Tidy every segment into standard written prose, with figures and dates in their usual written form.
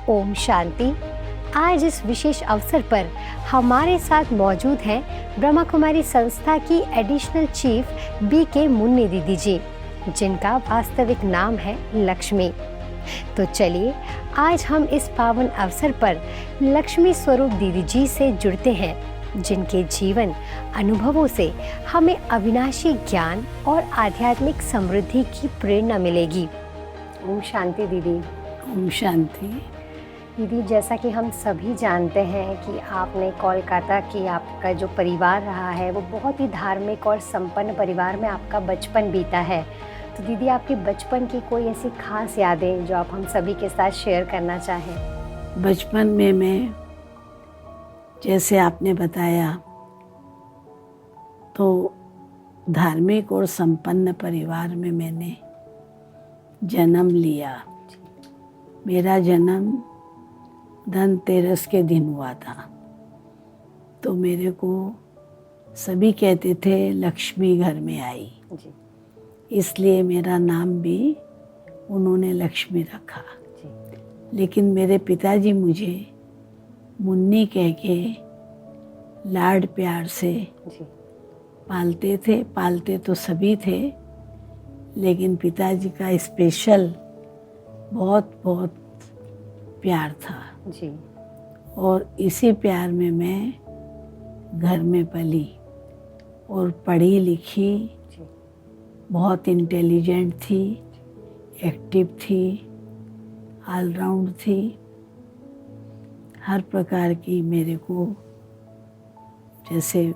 ओम शांति। आज इस विशेष अवसर पर हमारे साथ मौजूद हैं ब्रह्मा कुमारी संस्था की एडिशनल चीफ बी.के. मुन्नी दीदी जी, जिनका वास्तविक नाम है लक्ष्मी। तो चलिए आज हम इस पावन अवसर पर लक्ष्मी स्वरूप दीदी जी से जुड़ते हैं, जिनके जीवन अनुभवों से हमें अविनाशी ज्ञान और आध्यात्मिक समृद्धि की प्रेरणा मिलेगी। ओम शांति दीदी। ओम शांति। दीदी, जैसा कि हम सभी जानते हैं कि आपने कोलकाता की आपका जो परिवार रहा है वो बहुत ही धार्मिक और संपन्न परिवार में आपका बचपन बीता है। तो दीदी, आपके बचपन की कोई ऐसी खास यादें जो आप हम सभी के साथ शेयर करना चाहें? बचपन में मैं, जैसे आपने बताया, तो धार्मिक और संपन्न परिवार में मैंने जन्म लिया। मेरा जन्म धनतेरस के दिन हुआ था। तो मेरे को सभी कहते थे लक्ष्मी घर में आई जी। इसलिए मेरा नाम भी उन्होंने लक्ष्मी रखा। जी। लेकिन मेरे पिताजी मुझे मुन्नी कह के लाड प्यार से जी। पालते थे। पालते तो सभी थे, लेकिन पिताजी का स्पेशल बहुत बहुत प्यार था। जी। और इसी प्यार में मैं घर में पली और पढ़ी लिखी, जी। बहुत इंटेलिजेंट थी, एक्टिव थी, ऑलराउंड थी। हर प्रकार की मेरे को जैसे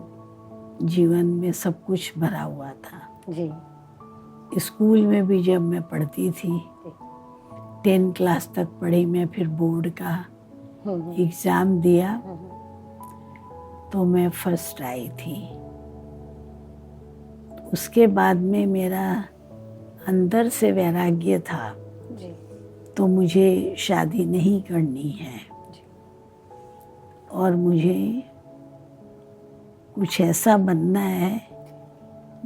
जीवन में सब कुछ भरा हुआ था। जी। स्कूल में भी जब मैं पढ़ती थी, 10 क्लास तक पढ़ी मैं, फिर बोर्ड का एग्ज़ाम दिया तो मैं फर्स्ट आई थी। उसके बाद में मेरा अंदर से वैराग्य था। जी। तो मुझे शादी नहीं करनी है और मुझे कुछ ऐसा बनना है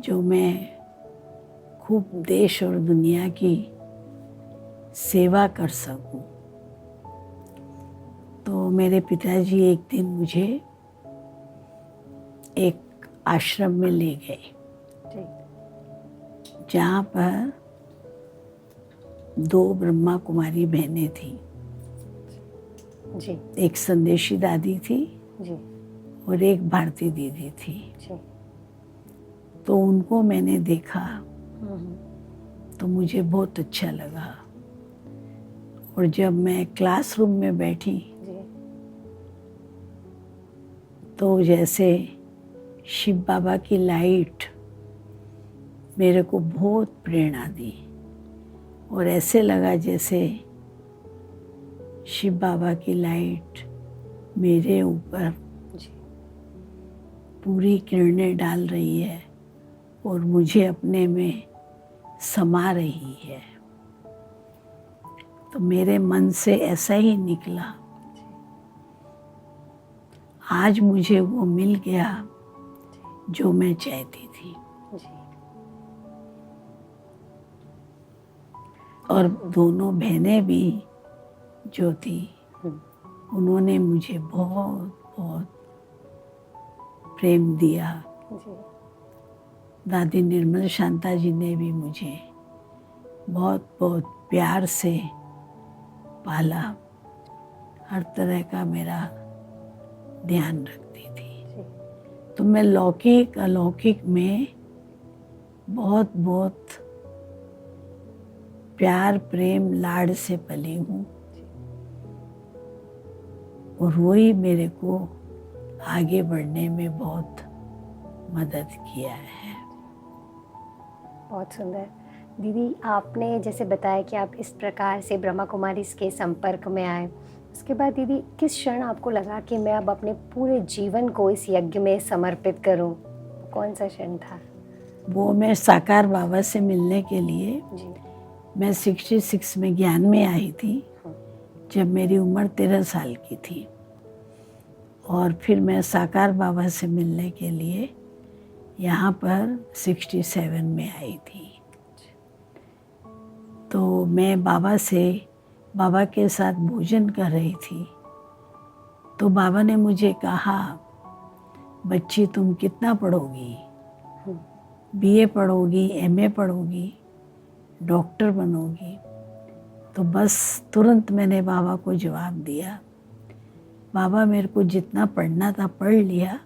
जो मैं खूब देश और दुनिया की सेवा कर सकूं। तो मेरे पिताजी एक दिन मुझे एक आश्रम में ले गए, जहाँ पर 2 ब्रह्मा कुमारी बहनें थी। जी। एक संदेशी दादी थी जी। और एक भारती दीदी थी। जी। तो उनको मैंने देखा तो मुझे बहुत अच्छा लगा। और जब मैं क्लासरूम में बैठी जी। तो जैसे शिव बाबा की लाइट मेरे को बहुत प्रेरणा दी और ऐसे लगा जैसे शिव बाबा की लाइट मेरे ऊपर पूरी किरणें डाल रही है और मुझे अपने में समा रही है। तो मेरे मन से ऐसा ही निकला। आज मुझे वो मिल गया जो मैं चाहती थी। और दोनों बहनें भी जो थी उन्होंने मुझे बहुत बहुत प्रेम दिया। दादी निर्मल शांता जी ने भी मुझे बहुत बहुत प्यार से पाला। हर तरह का मेरा ध्यान रखती थी। तो मैं लौकिक अलौकिक में बहुत बहुत प्यार प्रेम लाड से पली हूँ और वही मेरे को आगे बढ़ने में बहुत मदद किया है। बहुत सुंदर। दीदी, आपने जैसे बताया कि आप इस प्रकार से ब्रह्मा कुमारी के संपर्क में आए, उसके बाद दीदी किस क्षण आपको लगा कि मैं अब अपने पूरे जीवन को इस यज्ञ में समर्पित करूं? कौन सा क्षण था? वो मैं साकार बाबा से मिलने के लिए जी। मैं 66 में ज्ञान में आई थी, जब मेरी उम्र 13 साल की थी। और फिर मैं साकार बाबा से मिलने के लिए यहाँ पर 67 में आई थी। तो मैं बाबा से बाबा के साथ भोजन कर रही थी तो बाबा ने मुझे कहा, बच्ची तुम कितना पढ़ोगी, बीए पढ़ोगी, एमए पढ़ोगी, डॉक्टर बनोगी? तो बस तुरंत मैंने बाबा को जवाब दिया, बाबा मेरे को जितना पढ़ना था पढ़ लिया,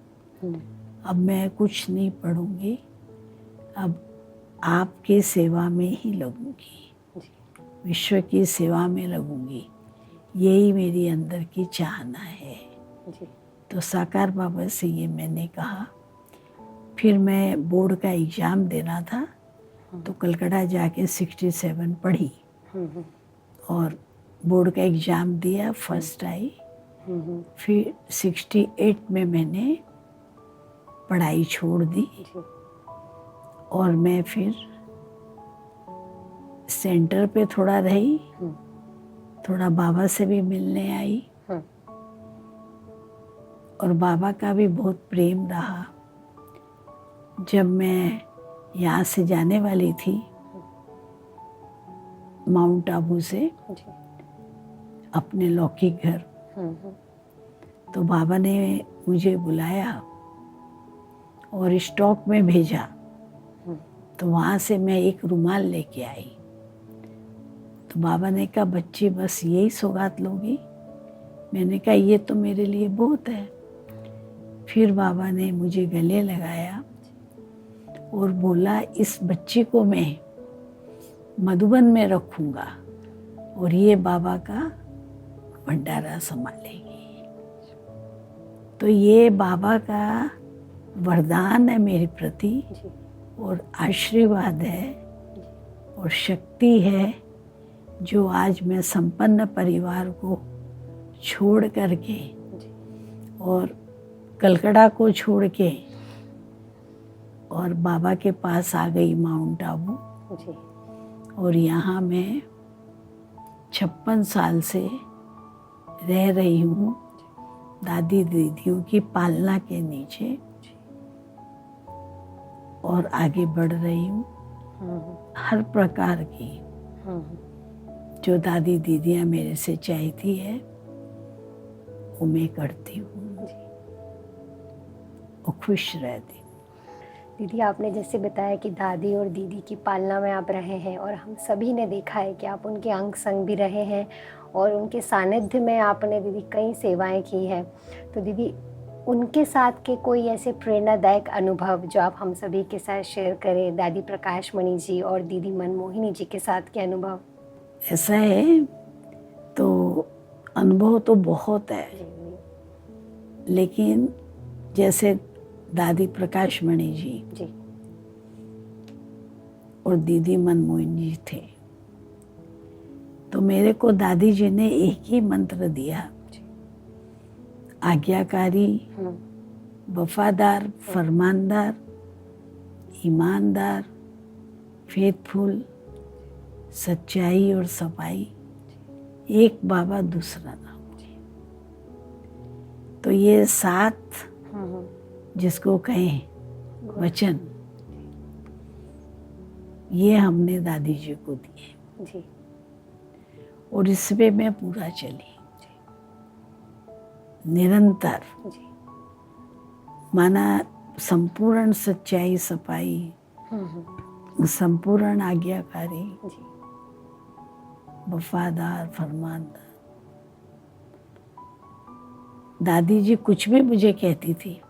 अब मैं कुछ नहीं पढ़ूंगी, अब आपकी सेवा में ही लगूंगी, विश्व की सेवा में लगूंगी, यही मेरी अंदर की चाहना है। तो साकार बाबा से ये मैंने कहा। फिर मैं बोर्ड का एग्ज़ाम देना था तो कलकत्ता जाके 67 पढ़ी और बोर्ड का एग्ज़ाम दिया, फर्स्ट आई। फिर 68 में मैंने पढ़ाई छोड़ दी और मैं फिर सेंटर पे थोड़ा रही, थोड़ा बाबा से भी मिलने आई और बाबा का भी बहुत प्रेम रहा। जब मैं यहाँ से जाने वाली थी माउंट आबू से अपने लौकिक घर, तो बाबा ने मुझे बुलाया और स्टॉक में भेजा। तो वहाँ से मैं एक रुमाल लेके आई। तो बाबा ने कहा, बच्ची बस यही सौगात लोगी? मैंने कहा ये तो मेरे लिए बहुत है। फिर बाबा ने मुझे गले लगाया और बोला, इस बच्ची को मैं मधुबन में रखूँगा और ये बाबा का भंडारा संभालेगी। तो ये बाबा का वरदान है मेरे प्रति और आशीर्वाद है और शक्ति है, जो आज मैं संपन्न परिवार को छोड़ करके और कलकत्ता को छोड़ के और बाबा के पास आ गई माउंट आबू। और यहाँ मैं 56 साल से रह रही हूँ दादी दीदियों की पालना के नीचे और आगे बढ़ रही हूँ। हर प्रकार की जो दादी दीदियाँ मेरे से चाहती है वो मैं करती हूँ और खुश रहती हूँ। दीदी, आपने जैसे बताया कि दादी और दीदी की पालना में आप रहे हैं और हम सभी ने देखा है कि आप उनके अंग संग भी रहे हैं और उनके सानिध्य में आपने दीदी कई सेवाएं की हैं। तो दीदी, उनके साथ के कोई ऐसे प्रेरणादायक अनुभव जो आप हम सभी के साथ शेयर करें, दादी प्रकाश मणि जी और दीदी मनमोहिनी जी के साथ के अनुभव? ऐसा है तो अनुभव तो बहुत है, लेकिन जैसे दादी प्रकाश मणि जी और दीदी मनमोहिनी जी थे, तो मेरे को दादी जी ने एक ही मंत्र दिया, आज्ञाकारी, वफादार, फरमानदार, ईमानदार, फेथफुल, सच्चाई और सफाई, एक बाबा दूसरा नाम। तो ये 7 जिसको कहें वचन, ये हमने दादी जी को दिए और इस पे मैं पूरा चली निरंतर। माना संपूर्ण सच्चाई, सफाई, संपूर्ण आज्ञाकारी, वफादार, फरमानदार। दादी जी कुछ भी मुझे कहती थी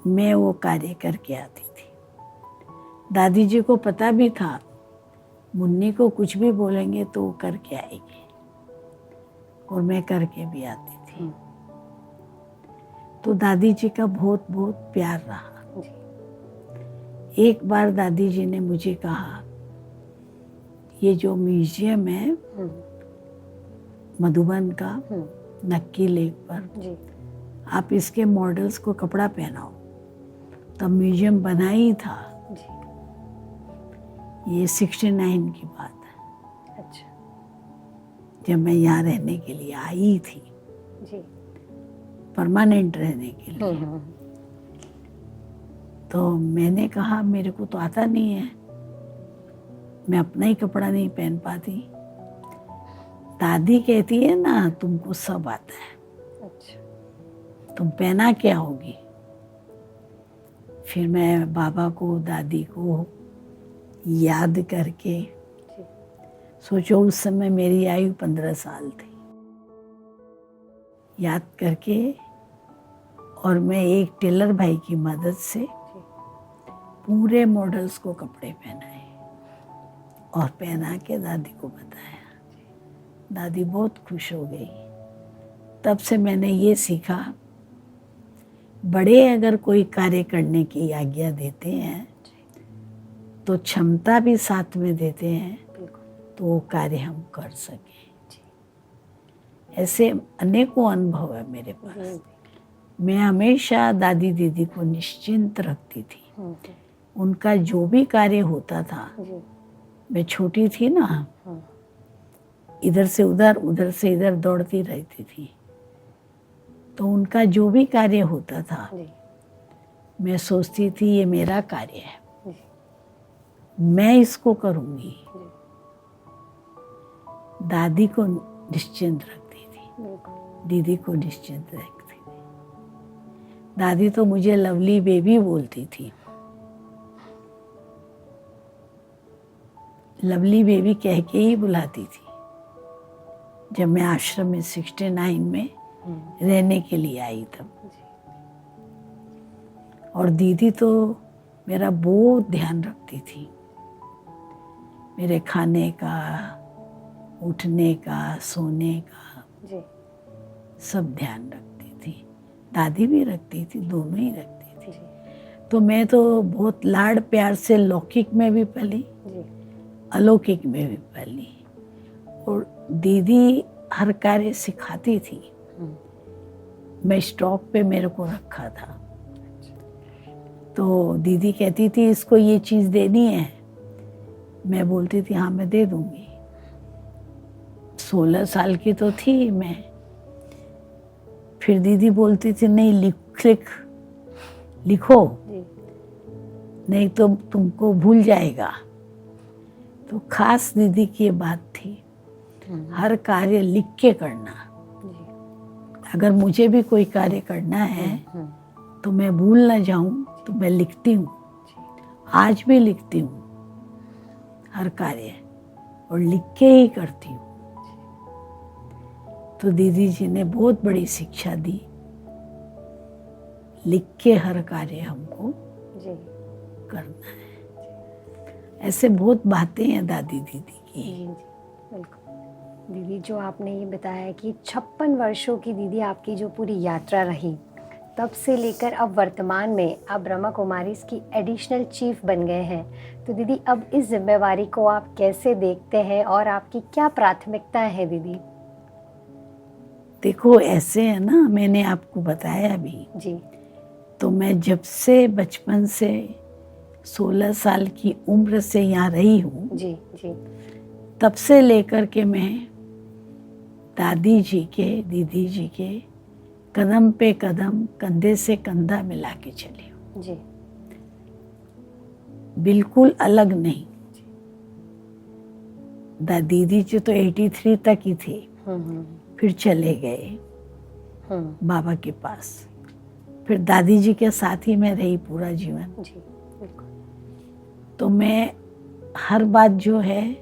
मैं वो कार्य करके आती थी। दादी जी को पता भी था मुन्नी को कुछ भी बोलेंगे तो वो करके आएगी और मैं करके भी आती थी। तो दादी जी का बहुत बहुत प्यार रहा। एक बार दादी जी ने मुझे कहा, ये जो म्यूजियम है मधुबन का नक्की लेक पर, आप इसके मॉडल्स को कपड़ा पहनाओ। तब म्यूजियम बना ही था। ये 69 की बात है। अच्छा। जब मैं यहाँ रहने के लिए आई थी, परमानेंट रहने के लिए। तो मैंने कहा मेरे को तो आता नहीं है, मैं अपना ही कपड़ा नहीं पहन पाती, दादी कहती है ना, तुमको सब आता है, अच्छा। तुम पहना क्या होगी। फिर मैं बाबा को, दादी को याद करके, जी। सोचो उस समय मेरी आयु 15 साल थी, याद करके, और मैं एक टेलर भाई की मदद से जी। पूरे मॉडल्स को कपड़े पहनाए और पहना के दादी को बताया। दादी बहुत खुश हो गई। तब से मैंने ये सीखा, बड़े अगर कोई कार्य करने की आज्ञा देते हैं तो क्षमता भी साथ में देते हैं, तो वो कार्य हम कर सकें। ऐसे अनेकों अनुभव है मेरे पास। मैं हमेशा दादी दीदी को निश्चिंत रखती थी। उनका जो भी कार्य होता था, मैं छोटी थी ना, इधर से उधर से इधर दौड़ती रहती थी, तो उनका जो भी कार्य होता था मैं सोचती थी ये मेरा कार्य है, मैं इसको करूंगी। दादी को निश्चिंत रखती थी, दीदी को निश्चिंत रखती थी। दादी तो मुझे लवली बेबी बोलती थी। लवली बेबी कह के ही बुलाती थी जब मैं आश्रम में 69 में रहने के लिए आई तब। और दीदी तो मेरा बहुत ध्यान रखती थी, मेरे खाने का, उठने का, सोने का सब ध्यान रखती थी। दादी भी रखती थी, दोनों ही रखती थी। तो मैं तो बहुत लाड़ प्यार से लौकिक में भी पली, अलौकिक में भी पली। और दीदी हर कार्य सिखाती थी। मैं स्टॉक पे मेरे को रखा था, तो दीदी कहती थी इसको ये चीज़ देनी है, मैं बोलती थी हाँ मैं दे दूंगी। 16 साल की तो थी मैं। फिर दीदी बोलती थी नहीं लिखो नहीं तो तुमको भूल जाएगा। तो खास दीदी की ये बात थी, हर कार्य लिख के करना। अगर मुझे भी कोई कार्य करना है तो मैं भूल ना जाऊं, तो मैं लिखती हूँ। आज भी लिखती हूँ हर कार्य, और लिख के ही करती हूँ। तो दीदी जी ने बहुत बड़ी शिक्षा दी, लिख के हर कार्य हमको करना है। ऐसे बहुत बातें हैं दादी दीदी की। बिल्कुल। दीदी, जो आपने ये बताया कि 56 वर्षों की दीदी आपकी जो पूरी यात्रा रही, तब से लेकर अब वर्तमान में आप ब्रह्मा कुमारीज की एडिशनल चीफ बन गए हैं, तो दीदी अब इस जिम्मेवारी को आप कैसे देखते हैं और आपकी क्या प्राथमिकता है दीदी? देखो ऐसे है ना, मैंने आपको बताया भी जी। तो मैं जब से बचपन से 16 साल की उम्र से यहाँ रही हूँ, जी जी, तब से लेकर के मैं दादी जी के, दीदी जी के कदम पे कदम, कंधे से कंधा मिला के चली हूँ जी। बिल्कुल अलग नहीं। दीदी जी तो 83 तक ही थे, फिर चले गए बाबा के पास। फिर दादी जी के साथ ही मैं रही पूरा जीवन। जी बिल्कुल। तो मैं हर बात जो है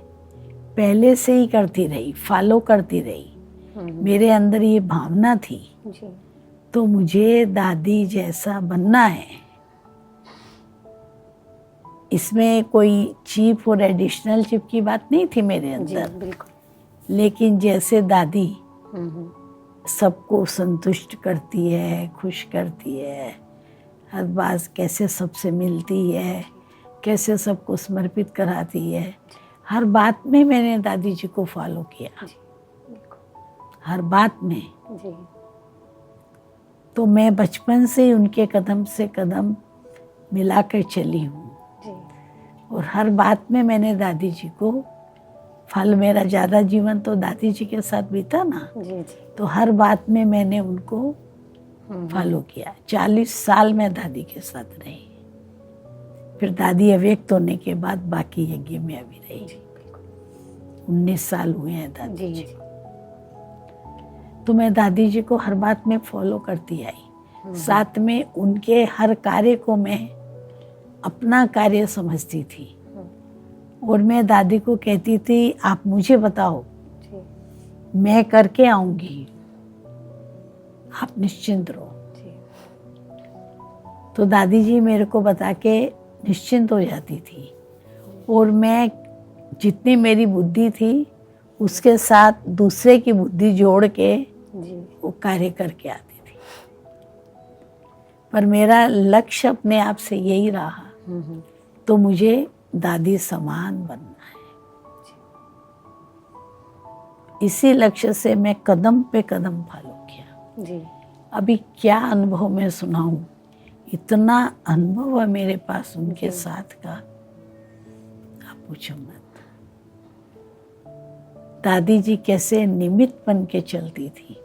पहले से ही करती रही, फॉलो करती रही। मेरे अंदर ये भावना थी जी। तो मुझे दादी जैसा बनना है। इसमें कोई चीफ और एडिशनल चीफ की बात नहीं थी मेरे अंदर। जी बिल्कुल। लेकिन जैसे दादी सबको संतुष्ट करती है, खुश करती है, हर बात कैसे सबसे मिलती है, कैसे सबको समर्पित कराती है, हर बात में मैंने दादी जी को फॉलो किया, हर बात में। जी। तो मैं बचपन से ही उनके कदम से कदम मिलाकर चली हूँ और हर बात में मैंने दादी जी को फल, मेरा ज़्यादा जीवन तो दादी जी के साथ बीता ना, जी। तो हर बात में मैंने उनको फॉलो किया। 40 साल मैं दादी के साथ रही। फिर दादी अव्यक्त होने के बाद बाकी यज्ञ में अभी रही। 19 साल हुए हैं दादी जी। तो मैं दादी जी को हर बात में फॉलो करती आई। साथ में उनके हर कार्य को मैं अपना कार्य समझती थी। और मैं दादी को कहती थी, आप मुझे बताओ, मैं करके आऊंगी, आप निश्चिंत रहो। तो दादी जी मेरे को बता के निश्चिंत हो जाती थी। और मैं जितनी मेरी बुद्धि थी उसके साथ दूसरे की बुद्धि जोड़ के वो कार्य करके आती थी। पर मेरा लक्ष्य अपने आप से यही रहा, तो मुझे दादी समान बनना है। इसी लक्ष्य से मैं कदम पे कदम फॉलो किया। जी। अभी क्या अनुभव मैं सुनाऊं, इतना अनुभव है मेरे पास उनके साथ का, आप पूछो मत। दादी जी कैसे निमित्त बन के चलती थी।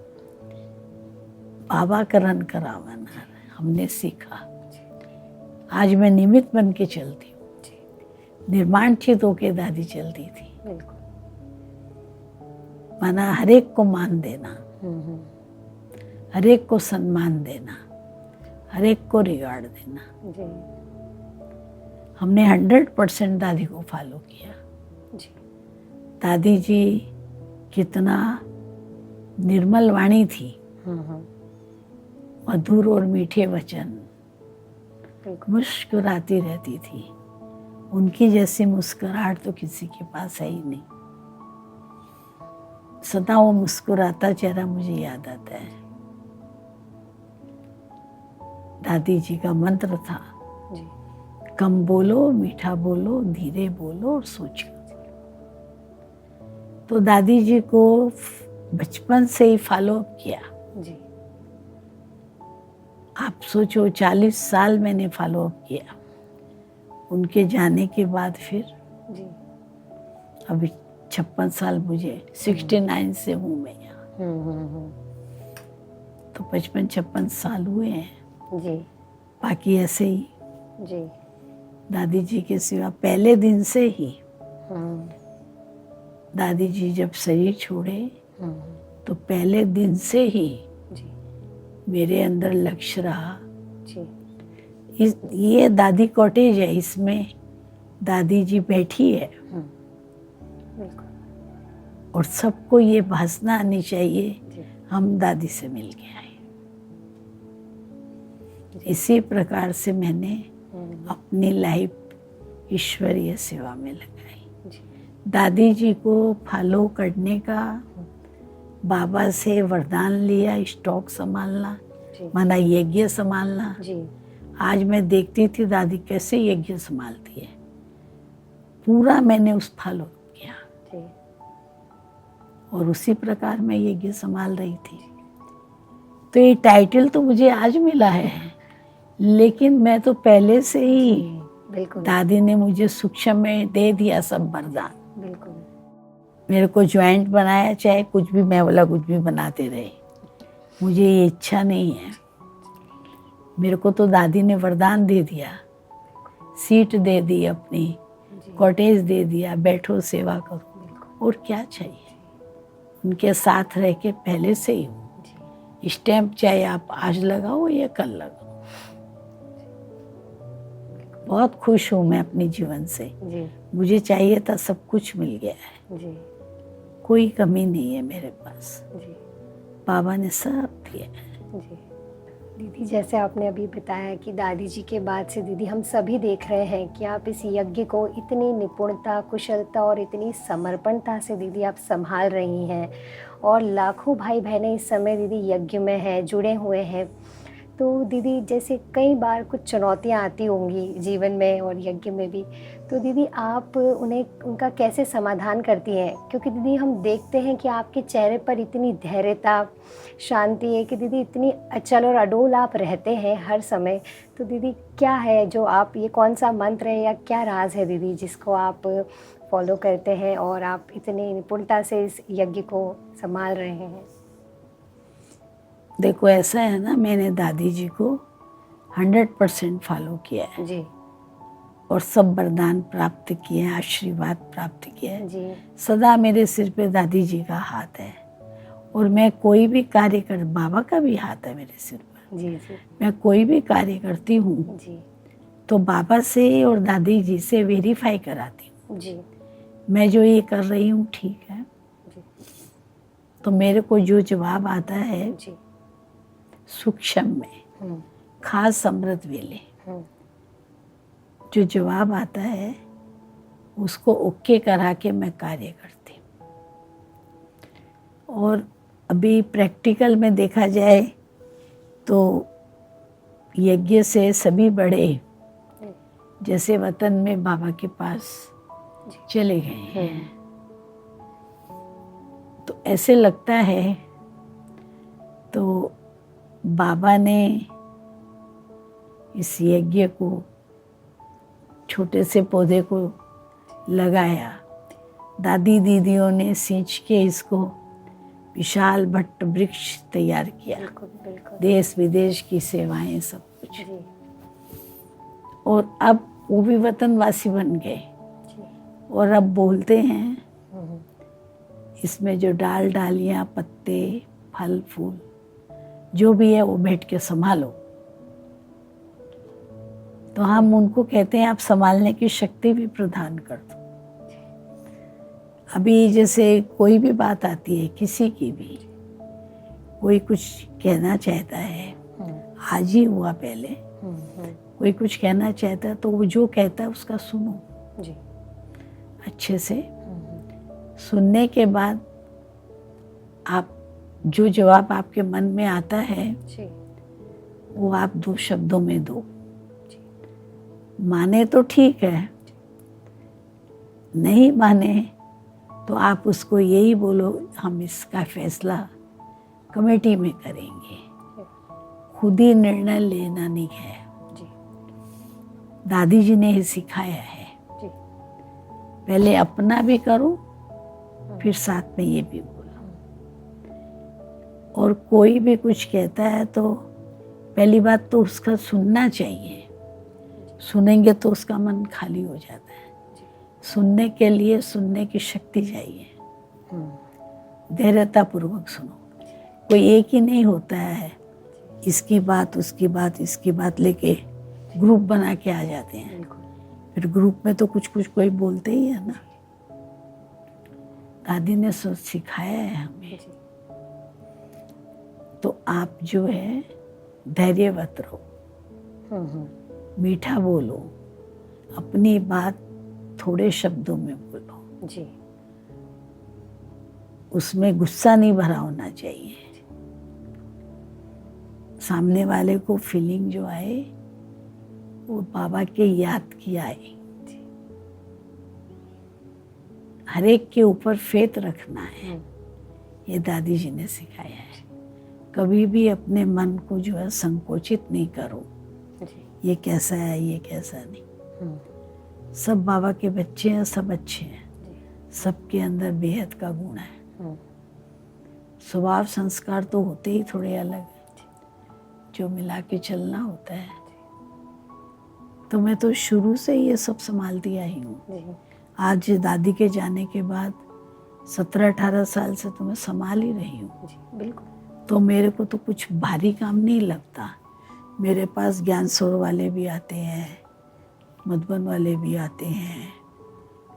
बाबा करन करावना हमने सीखा। आज मैं निमित्त बन के चलती हूँ। निर्माणचित होके दादी चलती थी। माना हर एक को मान देना, हर एक को सम्मान देना, हर एक को रिगार्ड देना। जी। हमने 100% दादी को फॉलो किया। जी। दादी जी कितना निर्मल वाणी थी, मधुर और मीठे वचन, मुस्कुराती रहती थी। उनकी जैसी मुस्कुराहट तो किसी के पास है ही नहीं। सदा वो मुस्कुराता चेहरा मुझे याद आता है। दादी जी का मंत्र था, जी। कम बोलो, मीठा बोलो, धीरे बोलो और सोचो। तो दादी जी को बचपन से ही फॉलो किया। जी। आप सोचो 40 साल मैंने फॉलो अप किया। उनके जाने के बाद फिर जी। अभी 56 साल मुझे, 69 से हूँ मैं यहाँ। तो 55-56 साल हुए हैं। जी। बाकी ऐसे ही जी। दादी जी के सिवा पहले दिन से ही दादी जी जब शरीर छोड़े तो पहले दिन से ही जी। मेरे अंदर लक्ष्य रहा। जी। ये दादी कॉटेज है, इसमें दादी जी बैठी है। और सबको ये भासना आनी चाहिए हम दादी से मिल के आए। इसी प्रकार से मैंने अपनी लाइफ ईश्वरीय सेवा में लगाई। दादी जी को फॉलो करने का बाबा से वरदान लिया, स्टॉक संभालना, माना यज्ञ संभालना। आज मैं देखती थी दादी कैसे यज्ञ संभालती है, पूरा मैंने उस फॉलो किया। और उसी प्रकार मैं यज्ञ संभाल रही थी। तो ये टाइटल तो मुझे आज मिला है, लेकिन मैं तो पहले से ही, बिल्कुल, दादी ने मुझे सूक्ष्म में दे दिया सब वरदान। बिल्कुल। मेरे को ज्वाइंट बनाया, चाहे कुछ भी, मैं बोला कुछ भी बनाते रहे, मुझे ये इच्छा नहीं है। मेरे को तो दादी ने वरदान दे दिया, सीट दे दी, अपनी कॉटेज दे दिया, बैठो सेवा करो, और क्या चाहिए। उनके साथ रह के पहले से ही हूँ। स्टैम्प चाहे आप आज लगाओ या कल लगाओ। बहुत खुश हूँ मैं अपने जीवन से। मुझे चाहिए था सब कुछ मिल गया है। कोई कमी नहीं है मेरे पास। बाबा ने सब दिया है। दीदी, जैसे आपने अभी बताया कि दादी जी के बाद से दीदी हम सभी देख रहे हैं कि आप इस यज्ञ को इतनी निपुणता, कुशलता और इतनी समर्पणता से दीदी आप संभाल रही हैं। और लाखों भाई बहनें इस समय दीदी यज्ञ में हैं, जुड़े हुए हैं। तो दीदी, जैसे कई बार कुछ चुनौतियाँ आती होंगी जीवन में और यज्ञ में भी, तो दीदी आप उनका कैसे समाधान करती हैं? क्योंकि दीदी हम देखते हैं कि आपके चेहरे पर इतनी धैर्यता, शांति है कि दीदी इतनी अचल और अडोल आप रहते हैं हर समय। तो दीदी क्या है जो आप, ये कौन सा मंत्र है या क्या राज है दीदी जिसको आप फॉलो करते हैं और आप इतनी निपुणता से इस यज्ञ को संभाल रहे हैं? देखो ऐसा है ना, मैंने दादी जी को 100% फॉलो किया है जी। और सब वरदान प्राप्त किए हैं, आशीर्वाद प्राप्त किए हैं। जी। सदा मेरे सिर पे दादी जी का हाथ है और मैं कोई भी कार्य कर, बाबा का भी हाथ है मेरे सिर पर, जी जी मैं कोई भी कार्य करती हूँ जी तो बाबा से और दादी जी से वेरीफाई कराती हूँ जी मैं जो ये कर रही हूँ ठीक है। जी तो मेरे को जो जवाब आता है जी सूक्ष्म में, हम्म खास अमृत वेले हम्म जो जवाब आता है उसको ओके करा के मैं कार्य करती हूँ। और अभी प्रैक्टिकल में देखा जाए तो यज्ञ से सभी बड़े जैसे वतन में बाबा के पास चले गए हैं तो ऐसे लगता है तो बाबा ने इस यज्ञ को, छोटे से पौधे को लगाया, दादी दीदियों ने सींच के इसको विशाल भट्ट वृक्ष तैयार किया, बिल्कुल बिल्कुल देश विदेश की सेवाएं सब कुछ, जी और अब वो भी वतनवासी बन गए जी और अब बोलते हैं हम्म इसमें जो डाल डालियां पत्ते फल फूल जो भी है वो बैठ के संभालो। तो हम उनको कहते हैं आप संभालने की शक्ति भी प्रदान कर दो। अभी जैसे कोई भी बात आती है किसी की भी, कोई कुछ कहना चाहता है, आज ही हुआ पहले, कोई कुछ कहना चाहता है तो वो जो कहता है उसका सुनो जी अच्छे से। सुनने के बाद आप जो जवाब आपके मन में आता है जी वो आप 2 शब्दों में दो। माने तो ठीक है, नहीं माने तो आप उसको यही बोलो हम इसका फैसला कमेटी में करेंगे, खुद ही निर्णय लेना नहीं है। जी दादी जी ने ही सिखाया है, जी पहले अपना भी करो फिर साथ में ये भी बोलो। और कोई भी कुछ कहता है तो पहली बात तो उसका सुनना चाहिए, सुनेंगे तो उसका मन खाली हो जाता है। सुनने के लिए सुनने की शक्ति चाहिए, धैर्यता पूर्वक सुनो। कोई एक ही नहीं होता है, इसकी बात उसकी बात इसकी बात लेके ग्रुप बना के आ जाते हैं, फिर ग्रुप में तो कुछ कुछ कोई बोलते ही है ना। दादी ने सोच सिखाया है हमें, तो आप जो है धैर्यवत रहो, मीठा बोलो, अपनी बात थोड़े शब्दों में बोलो, जी उसमें गुस्सा नहीं भरा होना चाहिए। सामने वाले को फीलिंग जो आए वो बाबा के याद की आए। हर एक के ऊपर फेथ रखना है, ये दादी जी ने सिखाया है। कभी भी अपने मन को जो है संकोचित नहीं करो, ये कैसा है ये कैसा नहीं। सब बाबा के बच्चे हैं, सब अच्छे हैं, सबके अंदर बेहद का गुण है। स्वभाव संस्कार तो होते ही थोड़े अलग हैं, जो मिला के चलना होता है। तो मैं तो शुरू से ये सब संभालती आई हूँ। आज दादी के जाने के बाद 17-18 साल से तो मैं संभाल ही रही हूँ। बिल्कुल। तो मेरे को तो कुछ भारी काम नहीं लगता। मेरे पास ज्ञान सौर वाले भी आते हैं, मधुबन वाले भी आते हैं,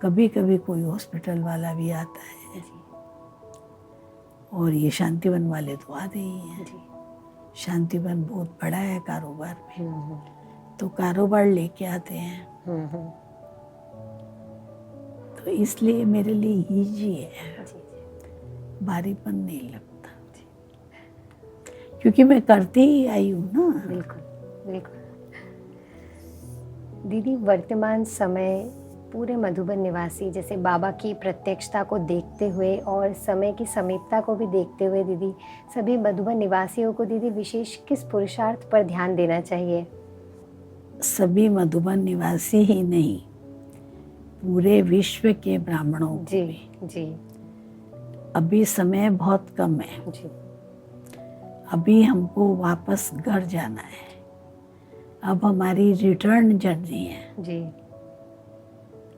कभी कभी कोई हॉस्पिटल वाला भी आता है, और ये शांतिवन वाले तो आते ही हैं। शांतिवन बहुत बड़ा है कारोबार में, तो कारोबार लेके आते हैं। तो इसलिए मेरे लिए ईजी है, भारीपन नहीं लगता, क्योंकि मैं करती ही आई हूँ ना। बिल्कुल बिल्कुल। दीदी, वर्तमान समय पूरे मधुबन निवासी जैसे बाबा की प्रत्यक्षता को देखते हुए और समय की समीपता को भी देखते हुए दीदी, सभी मधुबन निवासियों को दीदी विशेष किस पुरुषार्थ पर ध्यान देना चाहिए? सभी मधुबन निवासी ही नहीं, पूरे विश्व के ब्राह्मणों को जी भी। जी अभी समय बहुत कम है, जी अभी हमको वापस घर जाना है, अब हमारी रिटर्न जर्नी है, जी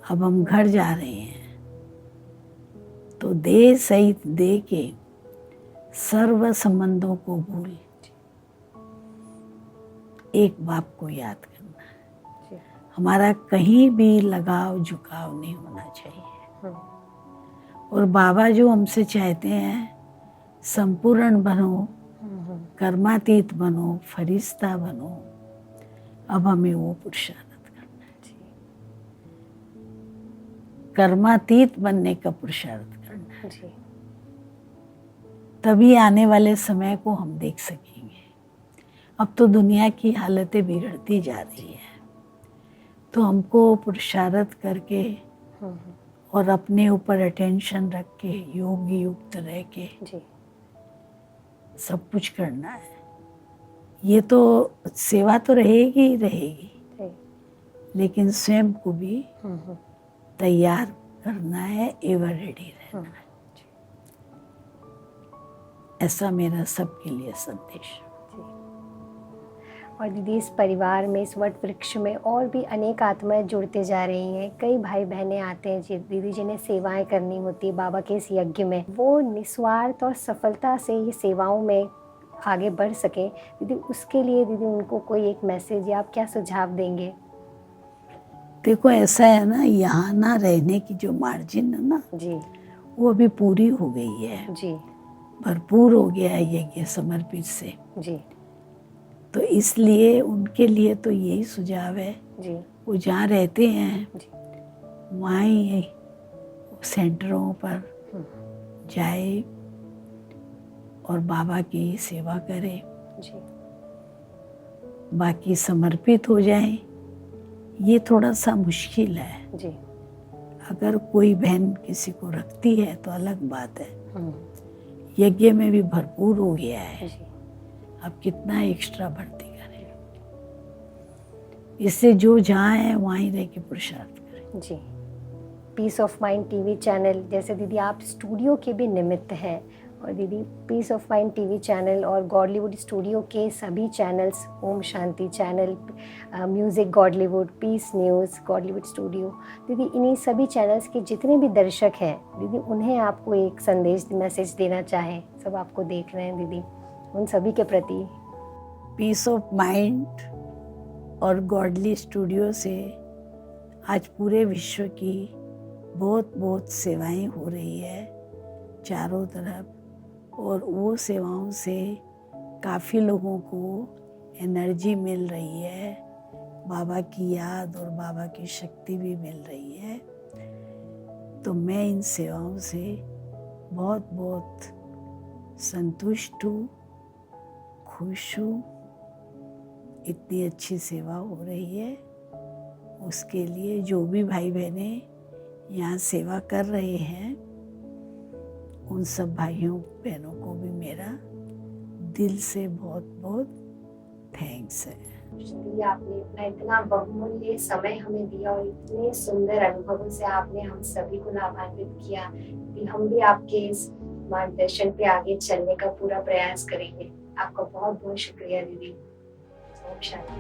अब हम घर जा रहे हैं। तो देह सहित दे के सर्व संबंधों को भूल एक बाप को याद करना। हमारा कहीं भी लगाव झुकाव नहीं होना चाहिए। और बाबा जो हमसे चाहते हैं, संपूर्ण बनो, कर्मातीत बनो, फरिश्ता बनो, अब हमें वो पुरुषार्थ करना है। कर्मातीत बनने का पुरुषार्थ करना है। तभी आने वाले समय को हम देख सकेंगे। अब तो दुनिया की हालतें बिगड़ती जा रही है, तो हमको पुरुषार्थ करके और अपने ऊपर अटेंशन रख के, योग युक्त रह के सब कुछ करना है। ये तो सेवा तो रहेगी ही रहेगी, लेकिन स्वयं को भी तैयार करना है, एवर रेडी रहना है। ऐसा मेरा सबके लिए संदेश। और दीदी, इस परिवार में, इस वट वृक्ष में और भी अनेक आत्माएं जुड़ते जा रही हैं। कई भाई बहनें आते हैं दीदी जिन्हें सेवाएं करनी होती है बाबा के इस यज्ञ में। वो निस्वार्थ और सफलता से ये सेवाओं में आगे बढ़ सके दीदी, उसके लिए दीदी उनको कोई एक मैसेज या आप क्या सुझाव देंगे? देखो, ऐसा है ना, यहाँ ना रहने की जो मार्जिन है ना जी, वो अभी पूरी हो गई है जी, भरपूर हो गया है यज्ञ समर्पित से। जी, तो इसलिए उनके लिए तो यही सुझाव है, जी, वो जहाँ रहते हैं जी, वहाँ ही सेंटरों पर जाए और बाबा की सेवा करे, जी, बाकी समर्पित हो जाए। ये थोड़ा सा मुश्किल है। जी, अगर कोई बहन किसी को रखती है तो अलग बात है। यज्ञ में भी भरपूर हो गया है, जी, अब कितना एक्स्ट्रा भर्ती करें। इससे जो जहाँ है वहाँ ही रह के पुरुषार्थ करें। जी। Peace of mind TV channel, जैसे दीदी आप स्टूडियो के भी निमित्त हैं, और दीदी peace of mind TV channel और गॉडलीवुड स्टूडियो के सभी channels, Om Shanti channel, music Godlywood, peace news, Godlywood studio, दीदी इन्हीं सभी चैनल्स के जितने भी दर्शक हैं दीदी, उन्हें आपको एक संदेश, मैसेज देना चाहें, सब आपको देख रहे हैं दीदी, उन सभी के प्रति? पीस ऑफ माइंड और गॉडली स्टूडियो से आज पूरे विश्व की बहुत बहुत सेवाएं हो रही है चारों तरफ, और वो सेवाओं से काफ़ी लोगों को एनर्जी मिल रही है, बाबा की याद और बाबा की शक्ति भी मिल रही है। तो मैं इन सेवाओं से बहुत बहुत संतुष्ट हूँ, खुश हूँ। इतनी अच्छी सेवा हो रही है, उसके लिए जो भी भाई बहनें यहाँ सेवा कर रहे हैं, उन सब भाइयों बहनों को भी मेरा दिल से बहुत बहुत थैंक्स है। आपने अपना इतना बहुमूल्य समय हमें दिया और इतने सुंदर अनुभवों से आपने हम सभी को लाभान्वित किया कि हम भी आपके इस मार्गदर्शन पे आगे चलने का पूरा प्रयास करेंगे। आपका बहुत बहुत शुक्रिया दीदी। ओम शांति।